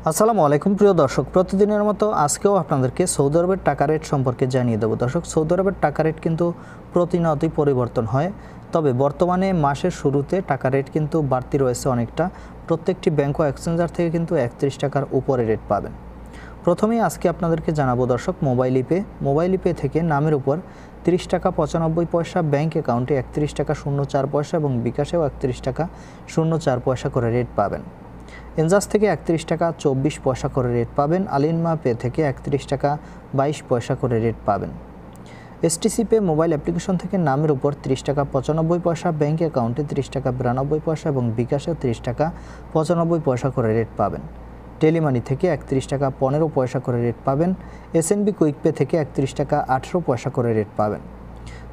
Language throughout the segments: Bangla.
আসসালামু আলাইকুম প্রিয় দর্শক, প্রতিদিনের মতো আজকেও আপনাদেরকে সৌদি আরবের টাকা রেট সম্পর্কে জানিয়ে দেবো। দর্শক, সৌদি আরবের টাকা রেট কিন্তু প্রতিনিয়তই পরিবর্তন হয়, তবে বর্তমানে মাসের শুরুতে টাকা রেট কিন্তু বাড়তি রয়েছে অনেকটা। প্রত্যেকটি ব্যাংক ও এক্সচেঞ্জার থেকে কিন্তু 31 টাকার উপরে রেট পাবেন। প্রথমেই আজকে আপনাদেরকে জানাবো দর্শক, মোবাইল ইপে থেকে নামের উপর 30 টাকা 95 পয়সা, ব্যাংক অ্যাকাউন্টে 31 টাকা 04 পয়সা এবং বিকাশেও 31 টাকা 04 পয়সা করে রেট পাবেন। এনজাস থেকে 31 টাকা 24 পয়সা করে রেট পাবেন। আলিনমা পে থেকে 31 টাকা 22 পয়সা করে রেট পাবেন। এসটিসি পে মোবাইল অ্যাপ্লিকেশন থেকে নামের উপর 30 টাকা 95 পয়সা, ব্যাংক অ্যাকাউন্টে 30 টাকা 92 পয়সা এবং বিকাশে 30 টাকা 95 পয়সা করে রেট পাবেন। টেলিমানি থেকে 31 টাকা 15 পয়সা করে রেট পাবেন। এসএনবি কুইক পে থেকে 31 টাকা 18 পয়সা করে রেট পাবেন।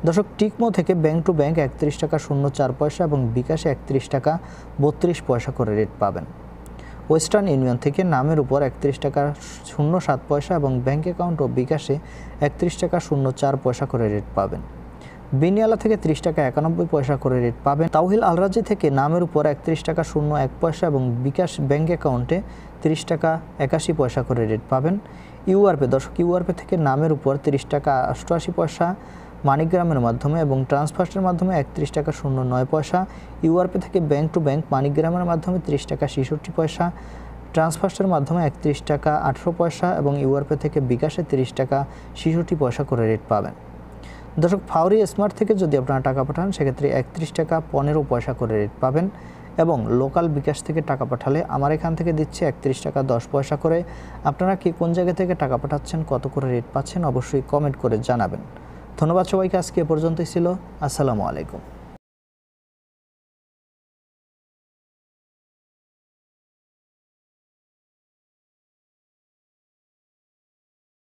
দর্শক, টিকমো থেকে ব্যাংক টু ব্যাংক 31 টাকা 04 পয়সা এবং বিকাশে 31 টাকা 32 পয়সা করে রেট পাবেন। ওয়েস্টার্ন ইউনিয়ন থেকে নামের উপর 31 টাকা 07 পয়সা এবং ব্যাংক অ্যাকাউন্ট ও বিকাশে 31 টাকা 04 পয়সা করে রেট পাবেন। বিনিয়ালা থেকে 30 টাকা 91 পয়সা করে রেট পাবেন। তাওহিল আলরাজি থেকে নামের উপর 31 টাকা 01 পয়সা এবং বিকাশ ব্যাংক অ্যাকাউন্টে 30 টাকা 81 পয়সা করে রেট পাবেন। ইউআরপে দর্শক, ইউআরপে থেকে নামের উপর 30 টাকা 88 পয়সা মানিগ্রামের মাধ্যমে এবং ট্রান্সফার্সের মাধ্যমে 31 টাকা 09 পয়সা। ইউআরপে থেকে ব্যাংক টু ব্যাংক মানিগ্রামের মাধ্যমে 30 টাকা 66 পয়সা, ট্রান্সফার্সের মাধ্যমে 31 টাকা 18 পয়সা এবং ইউআরপে থেকে বিকাশে 30 টাকা 66 পয়সা করে রেট পাবেন। দর্শক, ফাউরি স্মার্ট থেকে যদি আপনারা টাকা পাঠান সেক্ষেত্রে 31 টাকা 15 পয়সা করে রেট পাবেন এবং লোকাল বিকাশ থেকে টাকা পাঠালে আমার এখান থেকে দিচ্ছে 31 টাকা 10 পয়সা করে। আপনারা কি কোন জায়গা থেকে টাকা পাঠাচ্ছেন, কত করে রেট পাচ্ছেন অবশ্যই কমেন্ট করে জানাবেন। ধন্যবাদ সবাইকে, আজকে এ পর্যন্তই ছিল। আসসালামু আলাইকুম।